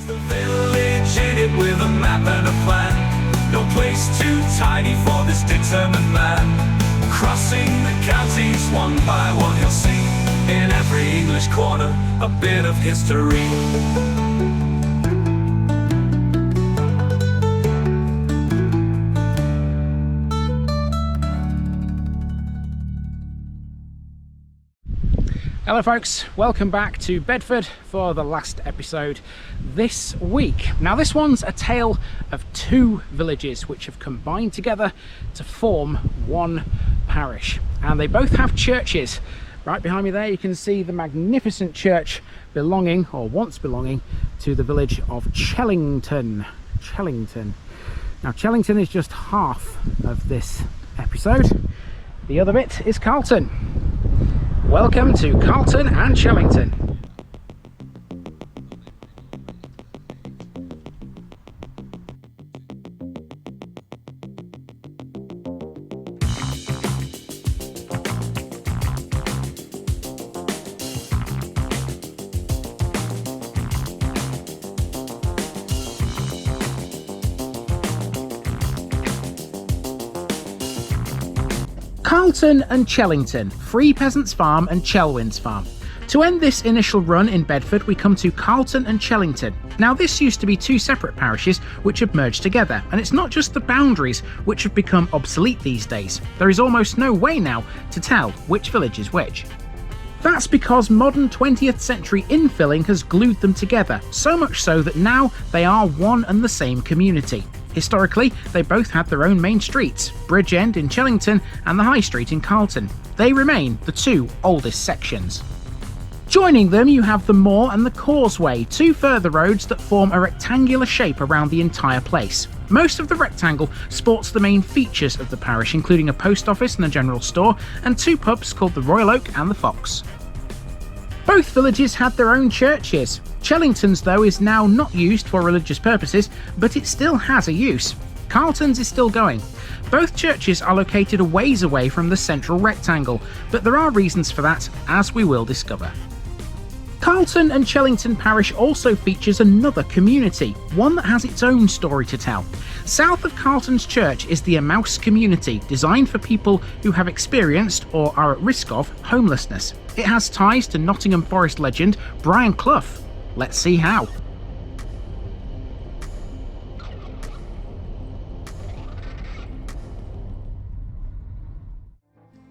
The village in it with a map and a plan. No place too tiny for this determined man. Crossing the counties one by one, you'll see in every English corner a bit of history. Hello folks, welcome back to Bedford for the last episode this week. Now this one's a tale of two villages which have combined together to form one parish, and they both have churches. Right behind me there you can see the magnificent church belonging, or once belonging, to the village of Chellington. Now Chellington is just half of this episode. The other bit is Carlton. Welcome to Carlton and Chellington. Carlton and Chellington, Free Peasants Farm and Chelwyn's Farm. To end this initial run in Bedford, we come to Carlton and Chellington. Now this used to be two separate parishes which have merged together, and it's not just the boundaries which have become obsolete these days. There is almost no way now to tell which village is which. That's because modern 20th century infilling has glued them together, so much so that now they are one and the same community. Historically, they both had their own main streets, Bridgend in Chellington and the High Street in Carlton. They remain the two oldest sections. Joining them you have the Moor and the Causeway, two further roads that form a rectangular shape around the entire place. Most of the rectangle sports the main features of the parish, including a post office and a general store, and two pubs called the Royal Oak and the Fox. Both villages had their own churches. Chellington's, though, is now not used for religious purposes, but it still has a use. Carlton's is still going. Both churches are located a ways away from the central rectangle, but there are reasons for that, as we will discover. Carlton and Chellington Parish also features another community, one that has its own story to tell. South of Carlton's Church is the Emmaus community, designed for people who have experienced or are at risk of homelessness. It has ties to Nottingham Forest legend Brian Clough. Let's see how.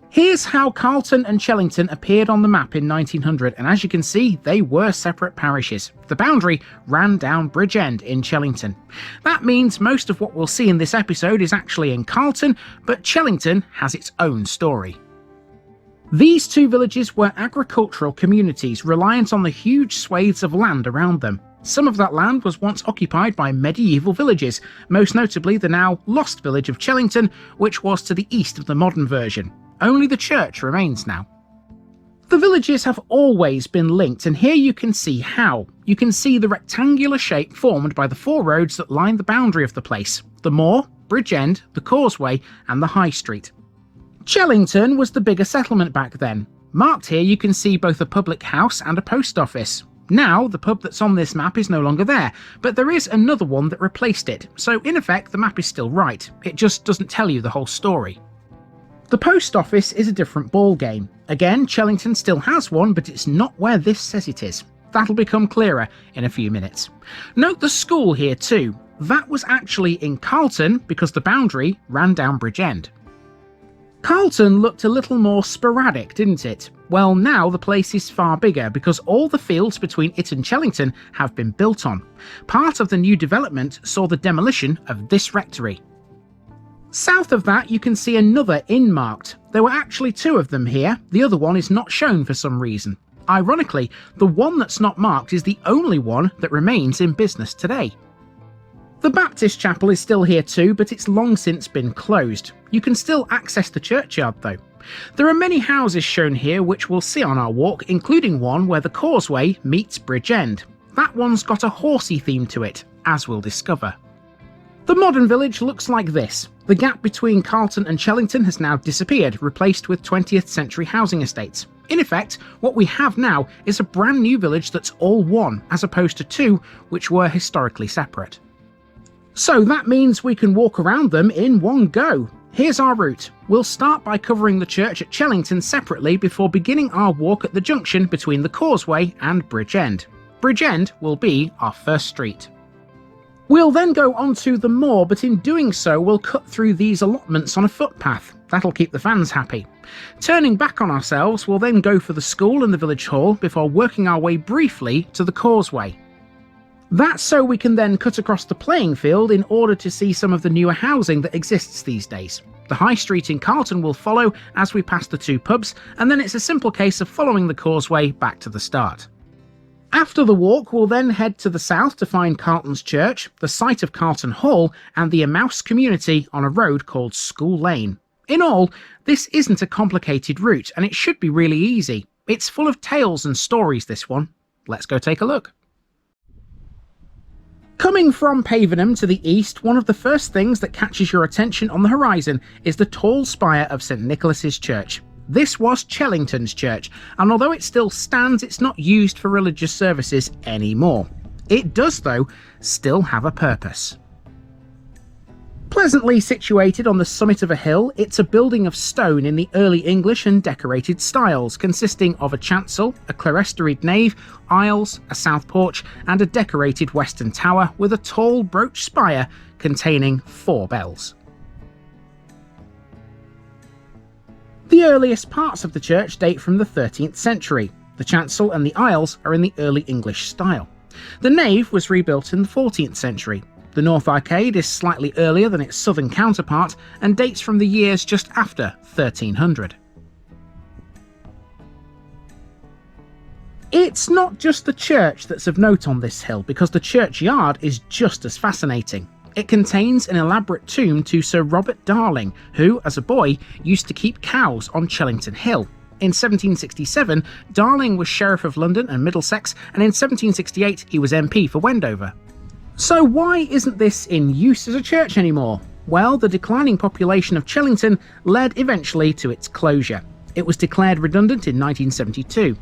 Here's how Carlton and Chellington appeared on the map in 1900, and as you can see, they were separate parishes. The boundary ran down Bridgend in Chellington. That means most of what we'll see in this episode is actually in Carlton, but Chellington has its own story. These two villages were agricultural communities reliant on the huge swathes of land around them. Some of that land was once occupied by medieval villages, most notably the now lost village of Chellington, which was to the east of the modern version. Only the church remains now. The villages have always been linked, and here you can see how. You can see the rectangular shape formed by the four roads that line the boundary of the place: the Moor, Bridgend, the Causeway and the High Street. Chellington was the bigger settlement back then. Marked here you can see both a public house and a post office. Now the pub that's on this map is no longer there, but there is another one that replaced it, so in effect the map is still right, it just doesn't tell you the whole story. The post office is a different ball game. Again, Chellington still has one, but it's not where this says it is. That'll become clearer in a few minutes. Note the school here too. That was actually in Carlton because the boundary ran down Bridgend. Carlton looked a little more sporadic, didn't it? Well, now the place is far bigger because all the fields between it and Chellington have been built on. Part of the new development saw the demolition of this rectory. South of that you can see another inn marked. There were actually two of them here, the other one is not shown for some reason. Ironically, the one that's not marked is the only one that remains in business today. The Baptist chapel is still here too, but it's long since been closed. You can still access the churchyard though. There are many houses shown here which we'll see on our walk, including one where the Causeway meets Bridgend. That one's got a horsey theme to it, as we'll discover. The modern village looks like this. The gap between Carlton and Chellington has now disappeared, replaced with 20th century housing estates. In effect, what we have now is a brand new village that's all one, as opposed to two, which were historically separate. So that means we can walk around them in one go. Here's our route. We'll start by covering the church at Chellington separately before beginning our walk at the junction between the Causeway and Bridgend. Bridgend will be our first street. We'll then go onto the moor, but in doing so we'll cut through these allotments on a footpath. That'll keep the fans happy. Turning back on ourselves, we'll then go for the school and the village hall before working our way briefly to the Causeway. That's so we can then cut across the playing field in order to see some of the newer housing that exists these days. The High Street in Carlton will follow as we pass the two pubs, and then it's a simple case of following the Causeway back to the start. After the walk, we'll then head to the south to find Carlton's Church, the site of Carlton Hall, and the Emmaus community on a road called School Lane. In all, this isn't a complicated route, and it should be really easy. It's full of tales and stories, this one. Let's go take a look. Coming from Pavenham to the east, one of the first things that catches your attention on the horizon is the tall spire of St Nicholas's Church. This was Chellington's church, and although it still stands, it's not used for religious services anymore. It does, though, still have a purpose. Pleasantly situated on the summit of a hill, it's a building of stone in the early English and decorated styles, consisting of a chancel, a clerestoried nave, aisles, a south porch, and a decorated western tower with a tall brooch spire containing 4 bells. The earliest parts of the church date from the 13th century. The chancel and the aisles are in the early English style. The nave was rebuilt in the 14th century. The north arcade is slightly earlier than its southern counterpart and dates from the years just after 1300. It's not just the church that's of note on this hill, because the churchyard is just as fascinating. It contains an elaborate tomb to Sir Robert Darling, who, as a boy, used to keep cows on Chellington Hill. In 1767, Darling was Sheriff of London and Middlesex, and in 1768 he was MP for Wendover. So why isn't this in use as a church anymore? Well, the declining population of Chellington led eventually to its closure. It was declared redundant in 1972.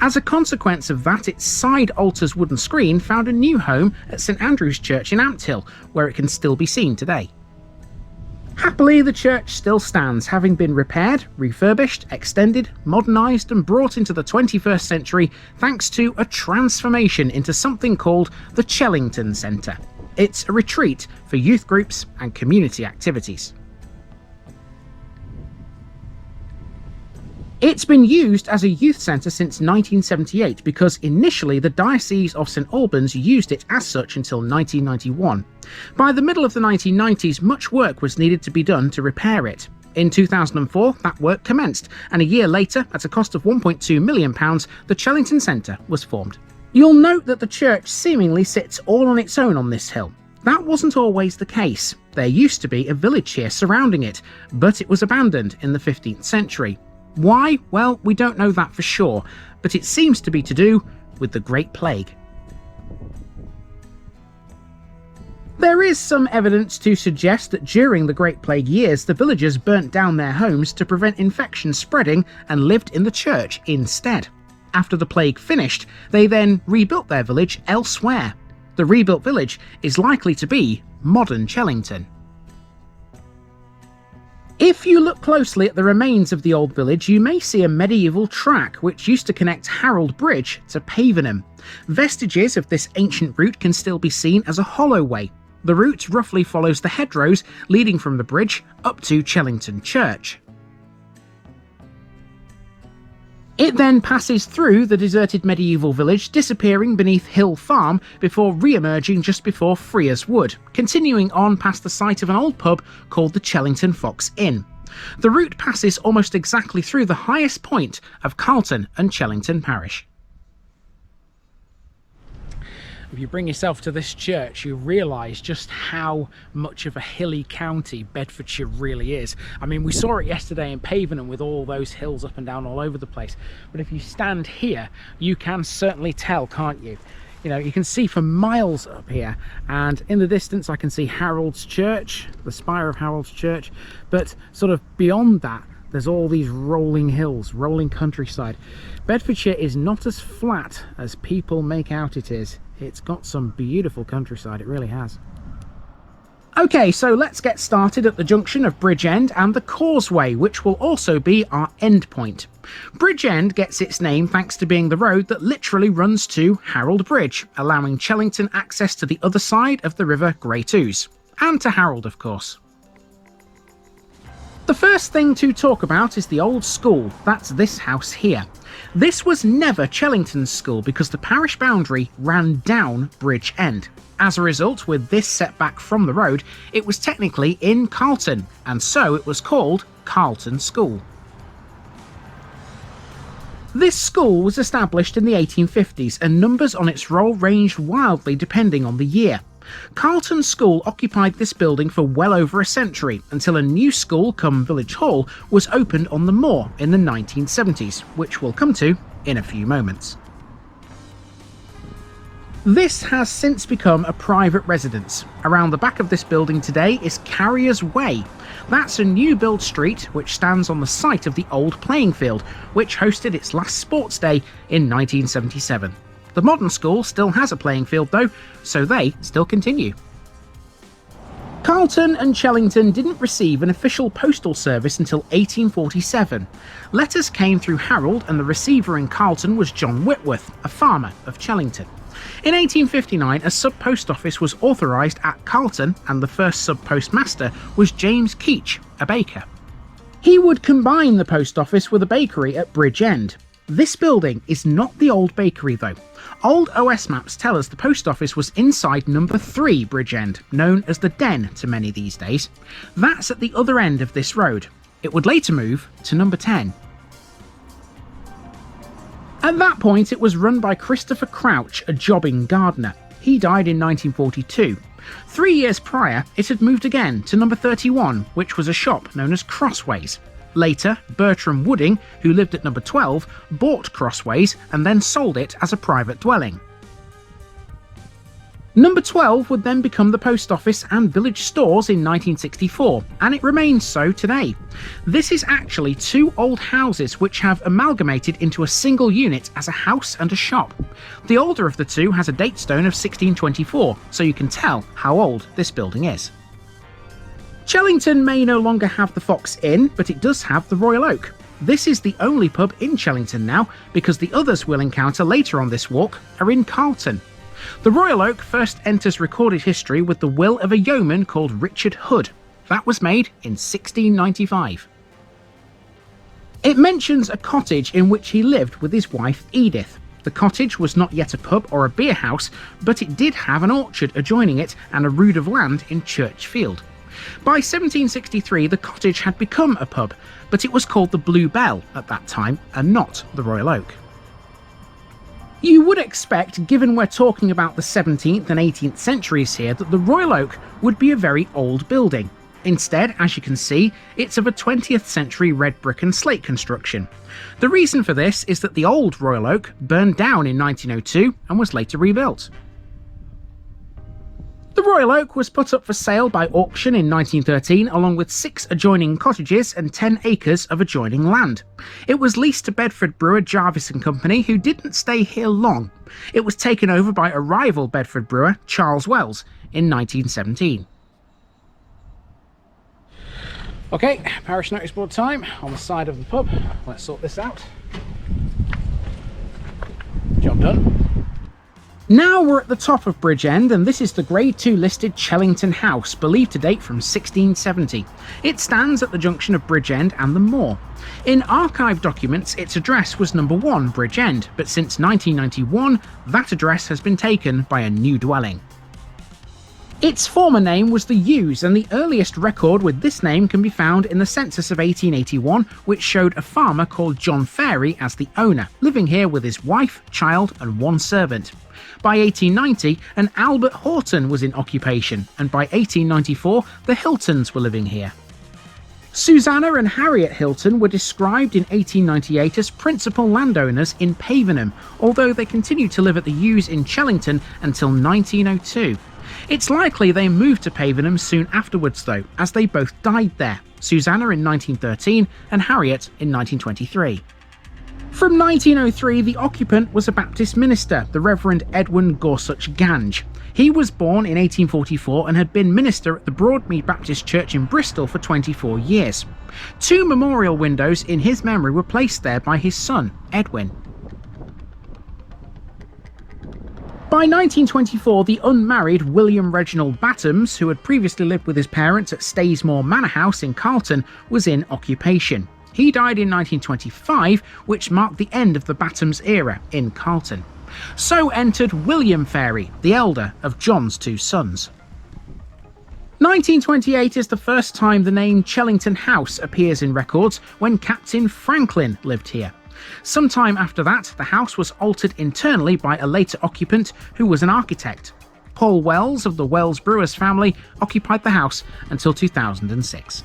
As a consequence of that, its side altar's wooden screen found a new home at St Andrew's Church in Ampthill, where it can still be seen today. Happily, the church still stands, having been repaired, refurbished, extended, modernised and brought into the 21st century thanks to a transformation into something called the Chellington Centre. It's a retreat for youth groups and community activities. It's been used as a youth centre since 1978 because initially the Diocese of St Albans used it as such until 1991. By the middle of the 1990s, much work was needed to be done to repair it. In 2004, that work commenced, and a year later, at a cost of £1.2 million, the Chellington Centre was formed. You'll note that the church seemingly sits all on its own on this hill. That wasn't always the case. There used to be a village here surrounding it, but it was abandoned in the 15th century. Why? Well, we don't know that for sure, but it seems to be to do with the Great Plague. There is some evidence to suggest that during the Great Plague years, the villagers burnt down their homes to prevent infection spreading and lived in the church instead. After the plague finished, they then rebuilt their village elsewhere. The rebuilt village is likely to be modern Chellington. If you look closely at the remains of the old village, you may see a medieval track which used to connect Harrold Bridge to Pavenham. Vestiges of this ancient route can still be seen as a holloway. The route roughly follows the hedgerows leading from the bridge up to Chellington Church. It then passes through the deserted medieval village, disappearing beneath Hill Farm before re-emerging just before Frears Wood, continuing on past the site of an old pub called the Chellington Fox Inn. The route passes almost exactly through the highest point of Carlton and Chellington Parish. If you bring yourself to this church, you realise just how much of a hilly county Bedfordshire really is. I mean, we saw it yesterday in Pavenham with all those hills up and down all over the place. But if you stand here, you can certainly tell, can't you? You know, you can see for miles up here, and in the distance I can see Harrold's Church, the spire of Harrold's Church, but sort of beyond that there's all these rolling hills, rolling countryside. Bedfordshire is not as flat as people make out it is. It's got some beautiful countryside, it really has. Okay, so let's get started at the junction of Bridgend and the Causeway, which will also be our end point. Bridgend gets its name thanks to being the road that literally runs to Harrold Bridge, allowing Chellington access to the other side of the River Great Ouse, and to Harrold, of course. The first thing to talk about is the old school. That's this house here. This was never Chellington's school because the parish boundary ran down Bridge End. As a result, with this setback from the road, it was technically in Carlton, and so it was called Carlton School. This school was established in the 1850s, and numbers on its roll ranged wildly depending on the year. Carlton School occupied this building for well over a century, until a new school, come Village Hall, was opened on the moor in the 1970s, which we'll come to in a few moments. This has since become a private residence. Around the back of this building today is Carrier's Way. That's a new build street which stands on the site of the old playing field, which hosted its last sports day in 1977. The modern school still has a playing field though, so they still continue. Carlton and Chellington didn't receive an official postal service until 1847. Letters came through Harrold, and the receiver in Carlton was John Whitworth, a farmer of Chellington. In 1859, a sub-post office was authorised at Carlton, and the first sub-postmaster was James Keach, a baker. He would combine the post office with a bakery at Bridge End. This building is not the old bakery though. Old OS maps tell us the post office was inside number 3 Bridge End, known as the Den to many these days. That's at the other end of this road. It would later move to number 10. At that point it was run by Christopher Crouch, a jobbing gardener. He died in 1942. 3 years prior it had moved again to number 31, which was a shop known as Crossways. Later, Bertram Wooding, who lived at number 12, bought Crossways and then sold it as a private dwelling. Number 12 would then become the post office and village stores in 1964, and it remains so today. This is actually 2 old houses which have amalgamated into a single unit as a house and a shop. The older of the 2 has a date stone of 1624, so you can tell how old this building is. Chellington may no longer have the Fox Inn, but it does have the Royal Oak. This is the only pub in Chellington now, because the others we'll encounter later on this walk are in Carlton. The Royal Oak first enters recorded history with the will of a yeoman called Richard Hood. That was made in 1695. It mentions a cottage in which he lived with his wife Edith. The cottage was not yet a pub or a beer house, but it did have an orchard adjoining it and a rood of land in Church Field. By 1763 the cottage had become a pub, but it was called the Blue Bell at that time and not the Royal Oak. You would expect, given we're talking about the 17th and 18th centuries here, that the Royal Oak would be a very old building. Instead, as you can see, it's of a 20th century red brick and slate construction. The reason for this is that the old Royal Oak burned down in 1902 and was later rebuilt. The Royal Oak was put up for sale by auction in 1913, along with 6 adjoining cottages and 10 acres of adjoining land. It was leased to Bedford brewer Jarvis & Company, who didn't stay here long. It was taken over by a rival Bedford brewer, Charles Wells, in 1917. Okay, parish notice board time on the side of the pub. Let's sort this out. Job done. Now we're at the top of Bridge End, and this is the Grade 2 listed Chellington House, believed to date from 1670. It stands at the junction of Bridge End and the moor. In archive documents, its address was number 1 Bridge End, but since 1991, that address has been taken by a new dwelling. Its former name was the Yews, and the earliest record with this name can be found in the census of 1881, which showed a farmer called John Fairy as the owner, living here with his wife, child and 1 servant. By 1890, an Albert Horton was in occupation, and by 1894, the Hiltons were living here. Susanna and Harriet Hilton were described in 1898 as principal landowners in Pavenham, although they continued to live at the Yews in Chellington until 1902. It's likely they moved to Pavenham soon afterwards though, as they both died there, Susanna in 1913 and Harriet in 1923. From 1903, the occupant was a Baptist minister, the Reverend Edwin Gorsuch Gange. He was born in 1844 and had been minister at the Broadmead Baptist Church in Bristol for 24 years. 2 memorial windows in his memory were placed there by his son, Edwin. By 1924, the unmarried William Reginald Battams, who had previously lived with his parents at Staysmore Manor House in Carlton, was in occupation. He died in 1925, which marked the end of the Battams era in Carlton. So entered William Ferry, the elder of John's 2 sons. 1928 is the first time the name Chellington House appears in records, when Captain Franklin lived here. Sometime after that, the house was altered internally by a later occupant who was an architect. Paul Wells of the Wells Brewers family occupied the house until 2006.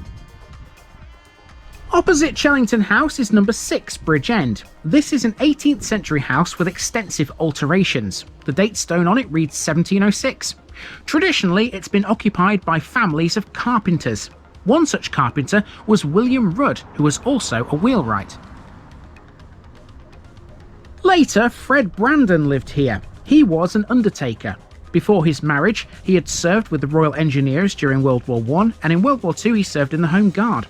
Opposite Chellington House is number 6 Bridgend. This is an 18th century house with extensive alterations. The date stone on it reads 1706. Traditionally, it's been occupied by families of carpenters. One such carpenter was William Rudd, who was also a wheelwright. Later, Fred Brandon lived here. He was an undertaker. Before his marriage, he had served with the Royal Engineers during World War I, and in World War II he served in the Home Guard.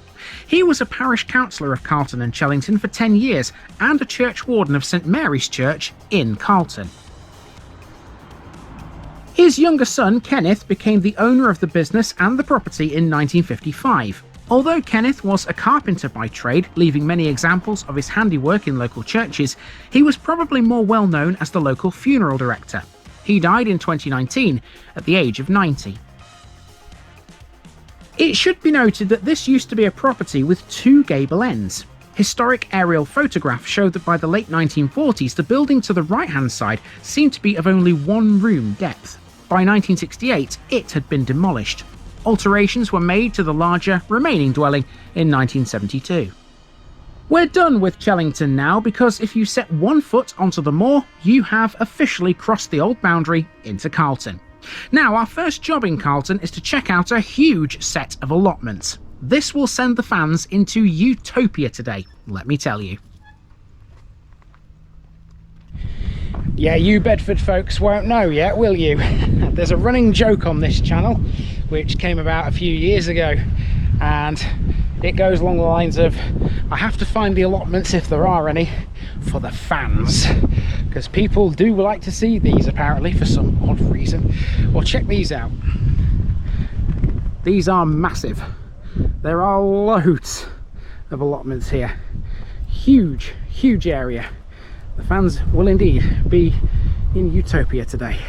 He was a parish councillor of Carlton and Chellington for 10 years and a church warden of St Mary's Church in Carlton. His younger son, Kenneth, became the owner of the business and the property in 1955. Although Kenneth was a carpenter by trade, leaving many examples of his handiwork in local churches, he was probably more well known as the local funeral director. He died in 2019 at the age of 90. It should be noted that this used to be a property with 2 gable ends. Historic aerial photographs showed that by the late 1940s, the building to the right-hand side seemed to be of only 1 room depth. By 1968, it had been demolished. Alterations were made to the larger remaining dwelling in 1972. We're done with Chellington now, because if you set 1 foot onto the moor, you have officially crossed the old boundary into Carlton. Now, our first job in Carlton is to check out a huge set of allotments. This will send the fans into utopia today, let me tell you. Yeah, you Bedford folks won't know yet, will you? There's a running joke on this channel, which came about a few years ago, and it goes along the lines of, I have to find the allotments, if there are any, for the fans, because people do like to see these apparently for some odd reason. Well, check these out. These are massive. There are loads of allotments here. Huge, huge area. The fans will indeed be in utopia today.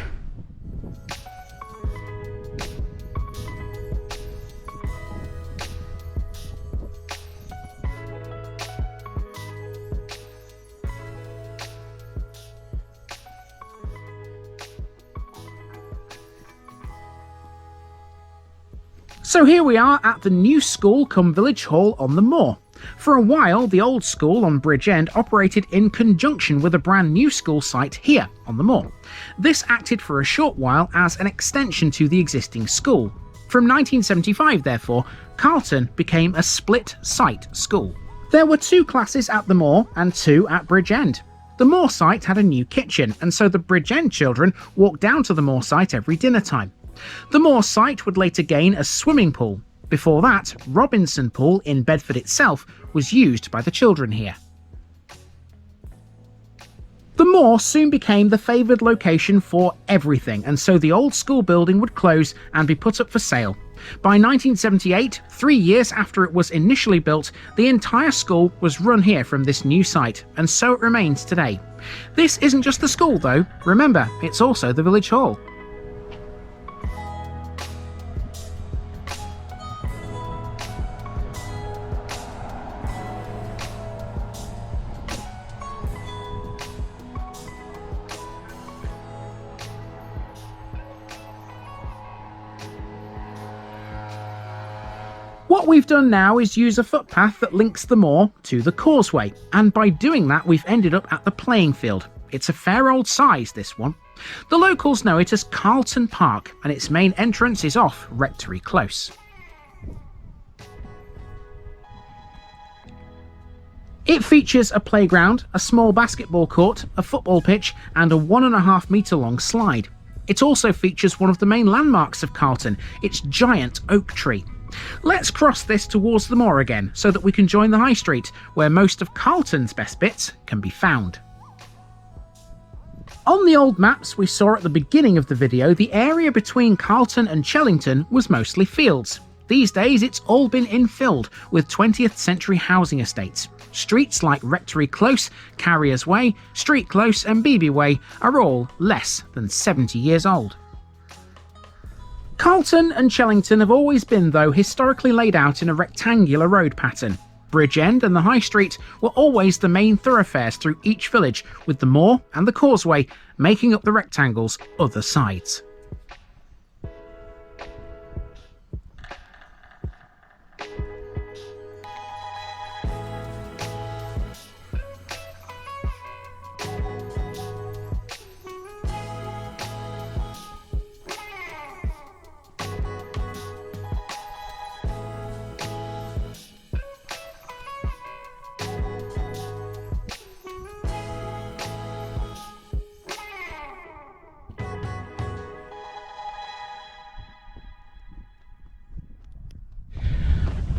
So here we are at the new school cum village hall on the moor. For a while, the old school on Bridgend operated in conjunction with a brand new school site here on the moor. This acted for a short while as an extension to the existing school. From 1975, therefore, Carlton became a split-site school. There were 2 classes at the moor and 2 at Bridgend. The moor site had a new kitchen, and so the Bridgend children walked down to the moor site every dinner time. The moor site would later gain a swimming pool. Before that, Robinson Pool in Bedford itself was used by the children here. The moor soon became the favoured location for everything, and so the old school building would close and be put up for sale. By 1978, 3 years after it was initially built, the entire school was run here from this new site, and so it remains today. This isn't just the school though, remember, it's also the village hall. What we've done now is use a footpath that links the moor to the causeway, and by doing that we've ended up at the playing field. It's a fair old size, this one. The locals know it as Carlton Park, and its main entrance is off Rectory Close. It features a playground, a small basketball court, a football pitch, and a 1.5 metre long slide. It also features one of the main landmarks of Carlton, its giant oak tree. Let's cross this towards the moor again, so that we can join the high street, where most of Carlton's best bits can be found. On the old maps we saw at the beginning of the video, the area between Carlton and Chellington was mostly fields. These days it's all been infilled with 20th century housing estates. Streets like Rectory Close, Carrier's Way, Street Close and Beebe Way are all less than 70 years old. Carlton and Chellington have always been, though, historically laid out in a rectangular road pattern. Bridgend and the High Street were always the main thoroughfares through each village, with the moor and the causeway making up the rectangle's other sides.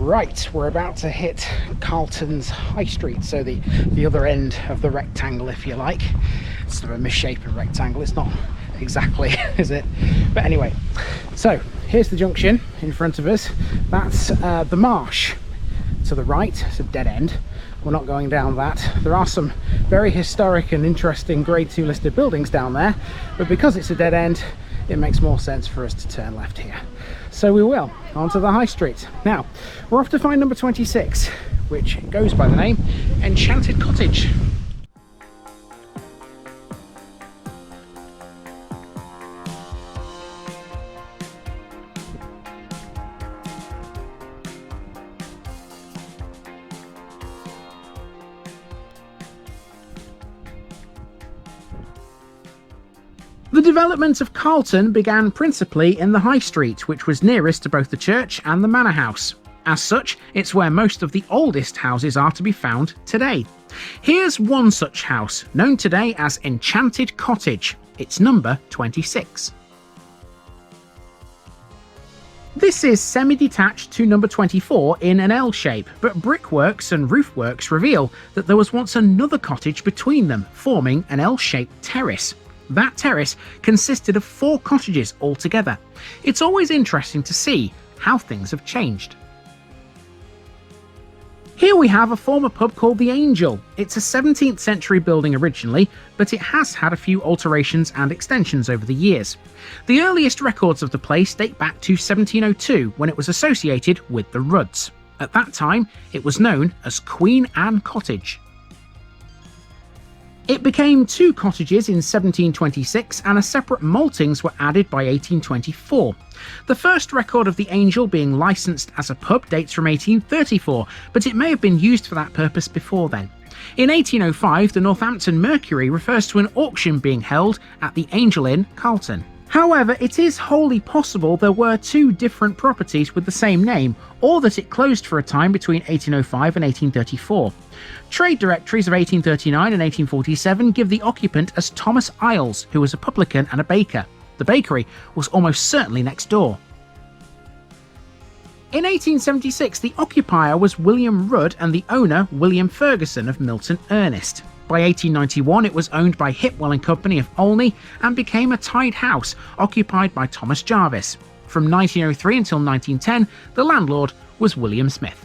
Right, we're about to hit Carlton's High Street, so the other end of the rectangle, if you like. It's sort of a misshapen rectangle, it's not exactly, is it? But anyway, so here's the junction in front of us. That's the marsh to the right. It's a dead end. We're not going down that. There are some very historic and interesting Grade 2 listed buildings down there, but because it's a dead end, it makes more sense for us to turn left here. So we will, onto the High Street. Now, we're off to find number 26, which goes by the name Enchanted Cottage. The development of Carlton began principally in the High Street, which was nearest to both the church and the manor house. As such, it's where most of the oldest houses are to be found today. Here's one such house, known today as Enchanted Cottage. It's number 26. This is semi-detached to number 24 in an L shape, but brickworks and roofworks reveal that there was once another cottage between them, forming an L-shaped terrace. That terrace consisted of 4 cottages altogether. It's always interesting to see how things have changed. Here we have a former pub called the Angel. It's a 17th century building originally, but it has had a few alterations and extensions over the years. The earliest records of the place date back to 1702, when it was associated with the Rudds. At that time, it was known as Queen Anne Cottage. It became 2 cottages in 1726, and a separate maltings were added by 1824. The first record of the Angel being licensed as a pub dates from 1834, but it may have been used for that purpose before then. In 1805, the Northampton Mercury refers to an auction being held at the Angel Inn, Carlton. However, it is wholly possible there were 2 different properties with the same name, or that it closed for a time between 1805 and 1834. Trade directories of 1839 and 1847 give the occupant as Thomas Isles, who was a publican and a baker. The bakery was almost certainly next door. In 1876, the occupier was William Rudd and the owner William Ferguson of Milton Ernest. By 1891, it was owned by Hipwell and Company of Olney and became a tied house occupied by Thomas Jarvis. From 1903 until 1910, the landlord was William Smith.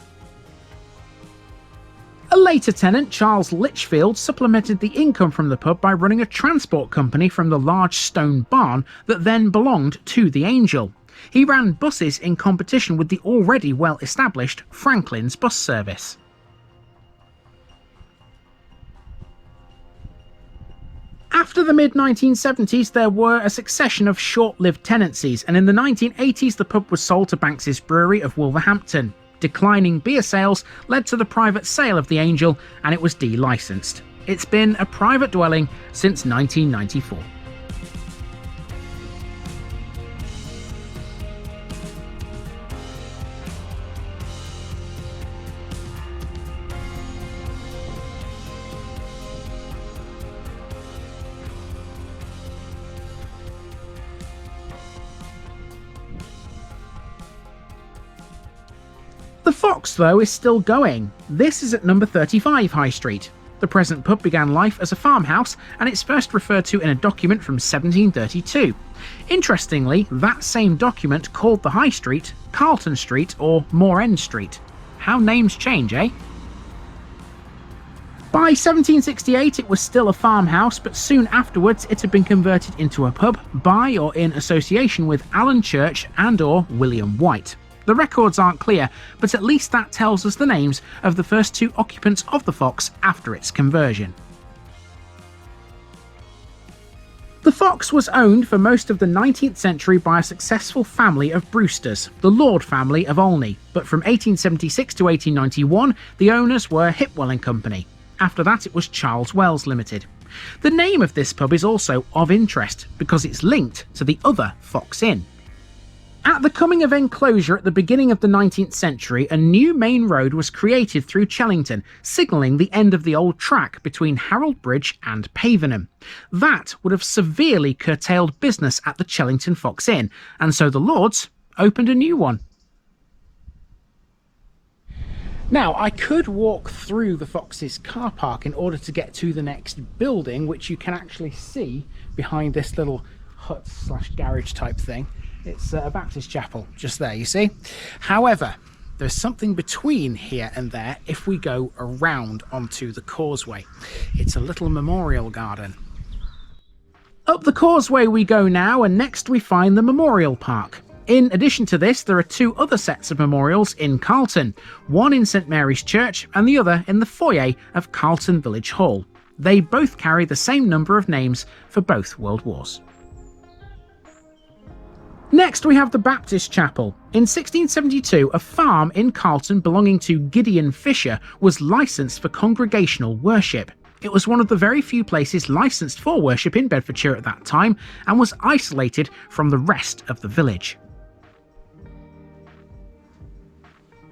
A later tenant, Charles Litchfield, supplemented the income from the pub by running a transport company from the large stone barn that then belonged to the Angel. He ran buses in competition with the already well-established Franklin's bus service. After the mid-1970s, there were a succession of short-lived tenancies, and in the 1980s the pub was sold to Banks's Brewery of Wolverhampton. Declining beer sales led to the private sale of the Angel, and it was delicensed. It's been a private dwelling since 1994. The Fox, though, is still going. This is at number 35 High Street. The present pub began life as a farmhouse, and it's first referred to in a document from 1732. Interestingly, that same document called the High Street Carlton Street or Moor End Street. How names change, eh? By 1768 it was still a farmhouse, but soon afterwards it had been converted into a pub by or in association with Alan Church and or William White. The records aren't clear, but at least that tells us the names of the first two occupants of the Fox after its conversion. The Fox was owned for most of the 19th century by a successful family of Brewsters, the Lord family of Olney, but from 1876 to 1891 the owners were Hipwell & Company. After that it was Charles Wells Limited. The name of this pub is also of interest because it's linked to the other Fox Inn. At the coming of enclosure at the beginning of the 19th century, a new main road was created through Chellington, signalling the end of the old track between Harrold Bridge and Pavenham. That would have severely curtailed business at the Chellington Fox Inn, and so the Lords opened a new one. Now, I could walk through the Fox's car park in order to get to the next building, which you can actually see behind this little hut / garage type thing. It's a Baptist chapel just there, you see. However, there's something between here and there if we go around onto the causeway. It's a little memorial garden. Up the causeway we go now, and next we find the Memorial Park. In addition to this, there are two other sets of memorials in Carlton, one in St Mary's Church and the other in the foyer of Carlton Village Hall. They both carry the same number of names for both World Wars. Next we have the Baptist Chapel. In 1672, a farm in Carlton belonging to Gideon Fisher was licensed for congregational worship. It was one of the very few places licensed for worship in Bedfordshire at that time and was isolated from the rest of the village.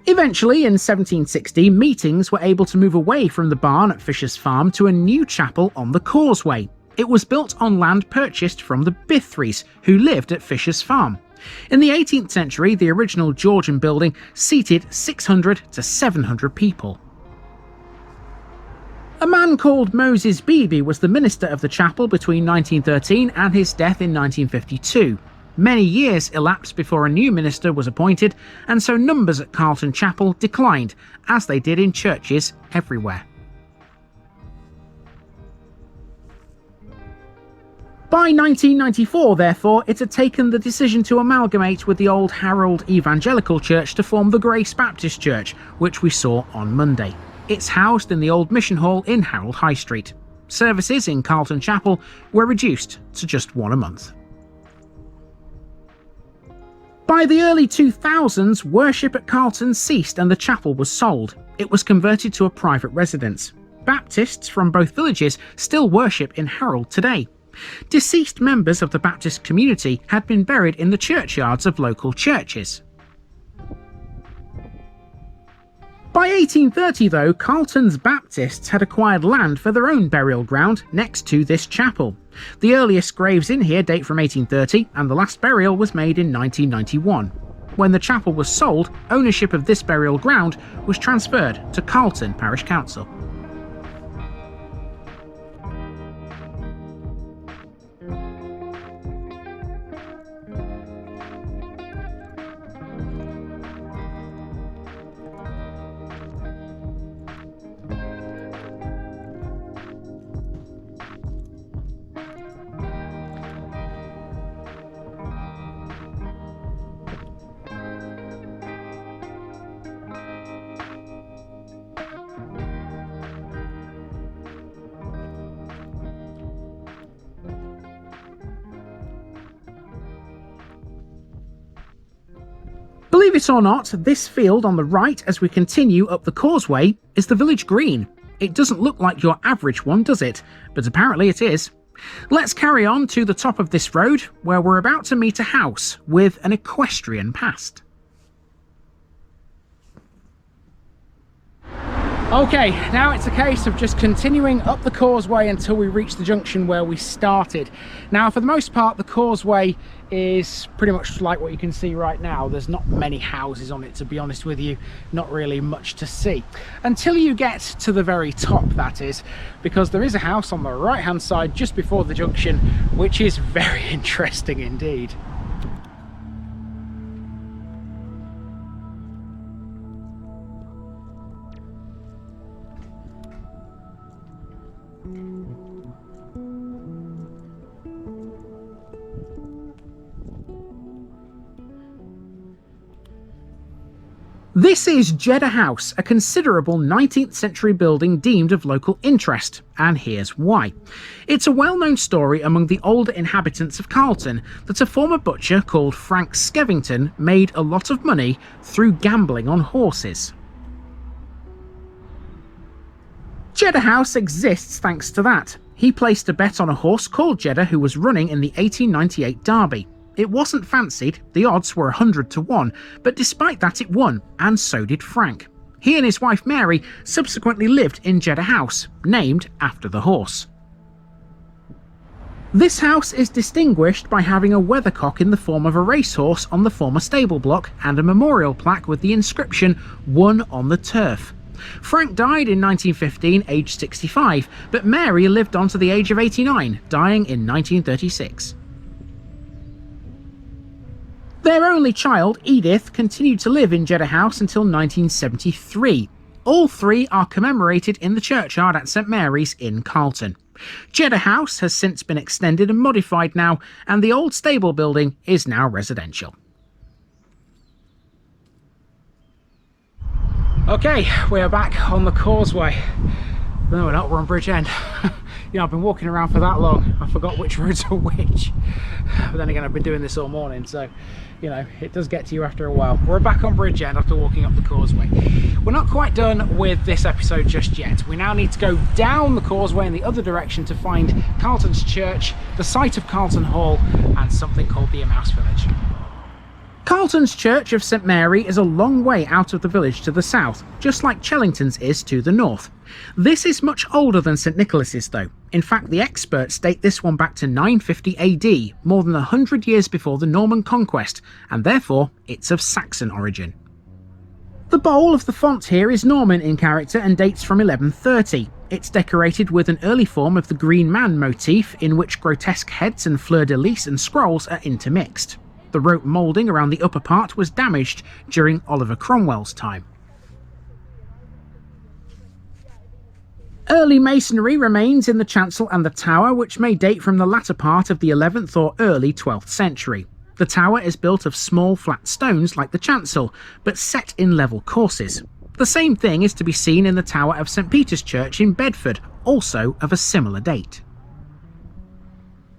Eventually, in 1760, meetings were able to move away from the barn at Fisher's farm to a new chapel on the causeway. It was built on land purchased from the Bithreys, who lived at Fisher's farm. In the 18th century, the original Georgian building seated 600 to 700 people. A man called Moses Beebe was the minister of the chapel between 1913 and his death in 1952. Many years elapsed before a new minister was appointed, and so numbers at Carlton Chapel declined, as they did in churches everywhere. By 1994, therefore, it had taken the decision to amalgamate with the old Harrold Evangelical Church to form the Grace Baptist Church, which we saw on Monday. It's housed in the old Mission Hall in Harrold High Street. Services in Carlton Chapel were reduced to just one a month. By the early 2000s, worship at Carlton ceased and the chapel was sold. It was converted to a private residence. Baptists from both villages still worship in Harrold today. Deceased members of the Baptist community had been buried in the churchyards of local churches. By 1830, though, Carlton's Baptists had acquired land for their own burial ground next to this chapel. The earliest graves in here date from 1830, and the last burial was made in 1991. When the chapel was sold, ownership of this burial ground was transferred to Carlton Parish Council. Believe it or not, this field on the right as we continue up the causeway is the village green. It doesn't look like your average one, does it? But apparently it is. Let's carry on to the top of this road, where we're about to meet a house with an equestrian past. Okay, now it's a case of just continuing up the causeway until we reach the junction where we started. Now, for the most part, the causeway is pretty much like what you can see right now. There's not many houses on it, to be honest with you. Not really much to see. Until you get to the very top, that is, because there is a house on the right-hand side just before the junction, which is very interesting indeed. This is Jeddah House, a considerable 19th century building deemed of local interest, and here's why. It's a well-known story among the older inhabitants of Carlton that a former butcher called Frank Skevington made a lot of money through gambling on horses. Jeddah House exists thanks to that. He placed a bet on a horse called Jeddah who was running in the 1898 Derby. It wasn't fancied, the odds were 100 to 1, but despite that it won, and so did Frank. He and his wife Mary subsequently lived in Jeddah House, named after the horse. This house is distinguished by having a weathercock in the form of a racehorse on the former stable block and a memorial plaque with the inscription "Won on the Turf." Frank died in 1915, aged 65, but Mary lived on to the age of 89, dying in 1936. Their only child, Edith, continued to live in Jeddah House until 1973. All three are commemorated in the churchyard at St Mary's in Carlton. Jeddah House has since been extended and modified now, and the old stable building is now residential. Okay, we are back on the causeway. No, we're not, we're on Bridgend. You know, I've been walking around for that long, I forgot which roads are which. But then again, I've been doing this all morning, so, you know, it does get to you after a while. We're back on Bridgend after walking up the causeway. We're not quite done with this episode just yet. We now need to go down the causeway in the other direction to find Carlton's Church, the site of Carlton Hall, and something called the Emmaus Village. Carlton's Church of St Mary is a long way out of the village to the south, just like Chellington's is to the north. This is much older than St Nicholas's though. In fact, the experts date this one back to 950 AD, more than 100 years before the Norman conquest, and therefore it's of Saxon origin. The bowl of the font here is Norman in character and dates from 1130. It's decorated with an early form of the Green Man motif in which grotesque heads and fleur-de-lis and scrolls are intermixed. The rope moulding around the upper part was damaged during Oliver Cromwell's time. Early masonry remains in the chancel and the tower, which may date from the latter part of the 11th or early 12th century. The tower is built of small flat stones like the chancel, but set in level courses. The same thing is to be seen in the tower of St Peter's Church in Bedford, also of a similar date.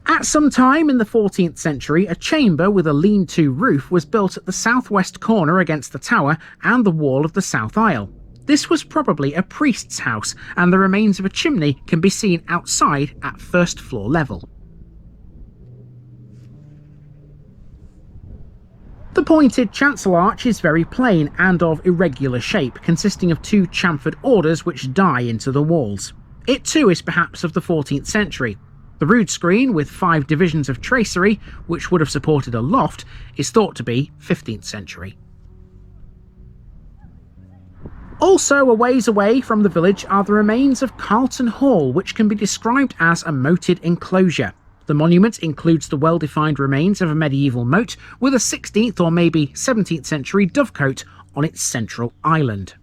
At some time in the 14th century, a chamber with a lean-to roof was built at the southwest corner against the tower and the wall of the south aisle. This was probably a priest's house, and the remains of a chimney can be seen outside at first floor level. The pointed chancel arch is very plain and of irregular shape, consisting of two chamfered orders which die into the walls. It too is perhaps of the 14th century. The rood screen, with 5 divisions of tracery, which would have supported a loft, is thought to be 15th century. Also a ways away from the village are the remains of Carlton Hall, which can be described as a moated enclosure. The monument includes the well-defined remains of a medieval moat with a 16th or maybe 17th century dovecote on its central island.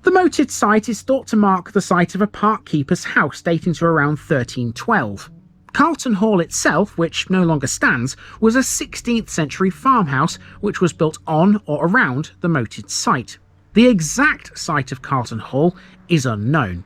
The moated site is thought to mark the site of a park keeper's house dating to around 1312. Carlton Hall itself, which no longer stands, was a 16th century farmhouse which was built on or around the moated site. The exact site of Carlton Hall is unknown.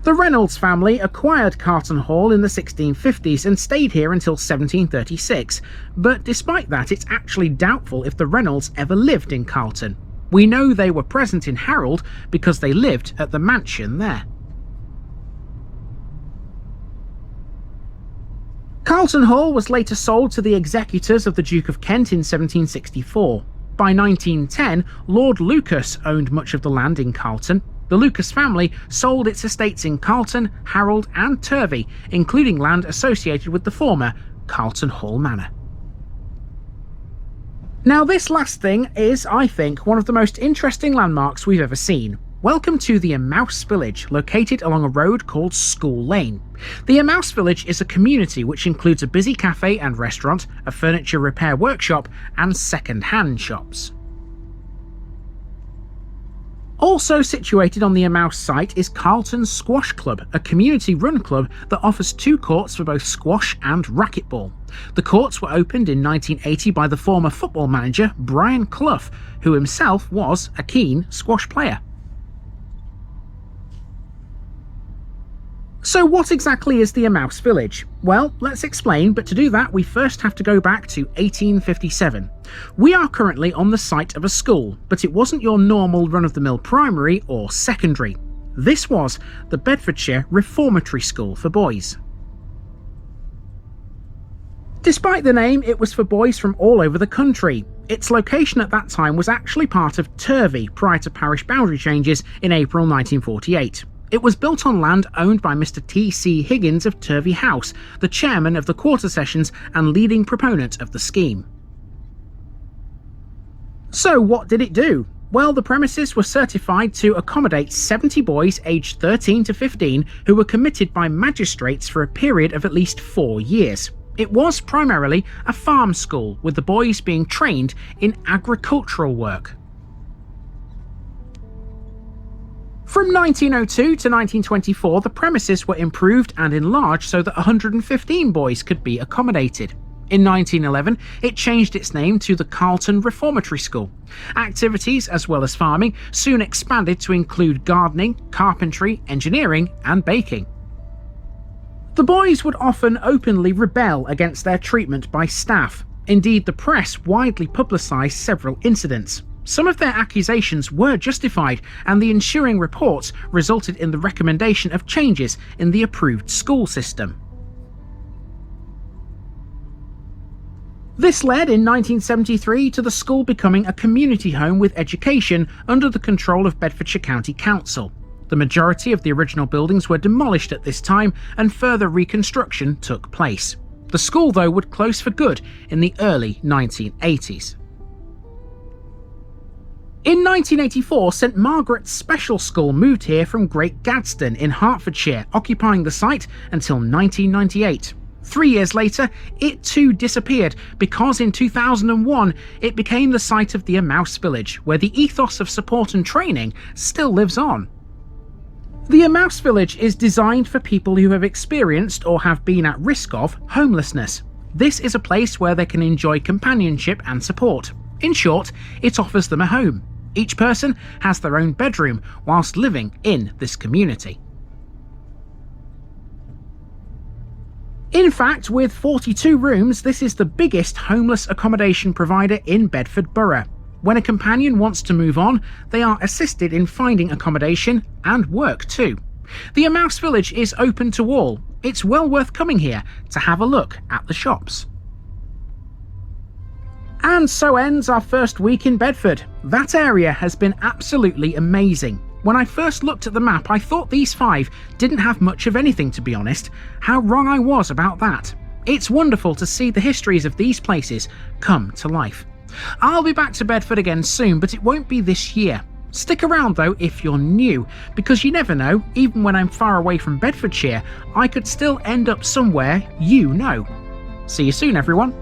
The Reynolds family acquired Carlton Hall in the 1650s and stayed here until 1736, but despite that it's actually doubtful if the Reynolds ever lived in Carlton. We know they were present in Harrold because they lived at the mansion there. Carlton Hall was later sold to the executors of the Duke of Kent in 1764. By 1910, Lord Lucas owned much of the land in Carlton. The Lucas family sold its estates in Carlton, Harrold and Turvey, including land associated with the former Carlton Hall Manor. Now this last thing is, I think, one of the most interesting landmarks we've ever seen. Welcome to the Emmaus Village, located along a road called School Lane. The Emmaus Village is a community which includes a busy cafe and restaurant, a furniture repair workshop and second-hand shops. Also situated on the Emmaus site is Carlton Squash Club, a community-run club that offers 2 courts for both squash and racquetball. The courts were opened in 1980 by the former football manager Brian Clough, who himself was a keen squash player. So what exactly is the Emmaus Village? Well, let's explain, but to do that we first have to go back to 1857. We are currently on the site of a school, but it wasn't your normal run-of-the-mill primary or secondary. This was the Bedfordshire Reformatory School for boys. Despite the name, it was for boys from all over the country. Its location at that time was actually part of Turvey prior to parish boundary changes in April 1948. It was built on land owned by Mr. T.C. Higgins of Turvey House, the chairman of the quarter sessions and leading proponent of the scheme. So what did it do? Well, the premises were certified to accommodate 70 boys aged 13 to 15 who were committed by magistrates for a period of at least 4 years. It was primarily a farm school, with the boys being trained in agricultural work. From 1902 to 1924, the premises were improved and enlarged so that 115 boys could be accommodated. In 1911, it changed its name to the Carlton Reformatory School. Activities, as well as farming, soon expanded to include gardening, carpentry, engineering, and baking. The boys would often openly rebel against their treatment by staff. Indeed, the press widely publicised several incidents. Some of their accusations were justified, and the ensuing reports resulted in the recommendation of changes in the approved school system. This led in 1973 to the school becoming a community home with education under the control of Bedfordshire County Council. The majority of the original buildings were demolished at this time and further reconstruction took place. The school, though, would close for good in the early 1980s. In 1984, St Margaret's Special School moved here from Great Gadsden in Hertfordshire, occupying the site until 1998. 3 years later, it too disappeared because in 2001 it became the site of the Emmaus Village, where the ethos of support and training still lives on. The Emmaus Village is designed for people who have experienced or have been at risk of homelessness. This is a place where they can enjoy companionship and support. In short, it offers them a home. Each person has their own bedroom whilst living in this community. In fact, with 42 rooms, this is the biggest homeless accommodation provider in Bedford Borough. When a companion wants to move on, they are assisted in finding accommodation and work too. The Emmaus Village is open to all. It's well worth coming here to have a look at the shops. And so ends our first week in Bedford. That area has been absolutely amazing. When I first looked at the map, I thought these 5 didn't have much of anything, to be honest. How wrong I was about that. It's wonderful to see the histories of these places come to life. I'll be back to Bedford again soon, but it won't be this year. Stick around though if you're new, because you never know, even when I'm far away from Bedfordshire, I could still end up somewhere you know. See you soon, everyone.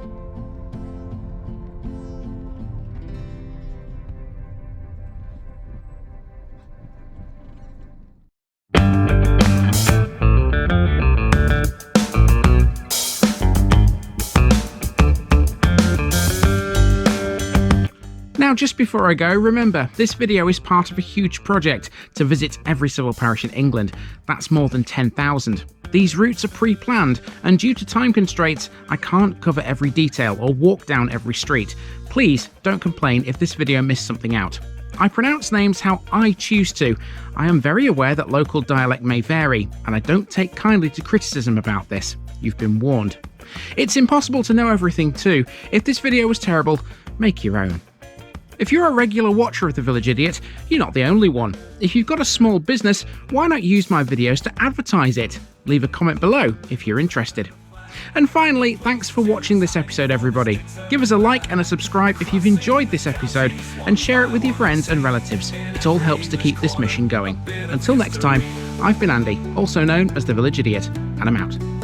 Now, Now, just before I go, remember, this video is part of a huge project to visit every civil parish in England. That's more than 10,000. These routes are pre-planned, and due to time constraints, I can't cover every detail or walk down every street. Please don't complain if this video missed something out. I pronounce names how I choose to. I am very aware that local dialect may vary, and I don't take kindly to criticism about this. You've been warned. It's impossible to know everything too. If this video was terrible, make your own. If you're a regular watcher of The Village Idiot, you're not the only one. If you've got a small business, why not use my videos to advertise it? Leave a comment below if you're interested. And finally, thanks for watching this episode, everybody. Give us a like and a subscribe if you've enjoyed this episode, and share it with your friends and relatives. It all helps to keep this mission going. Until next time, I've been Andy, also known as The Village Idiot, and I'm out.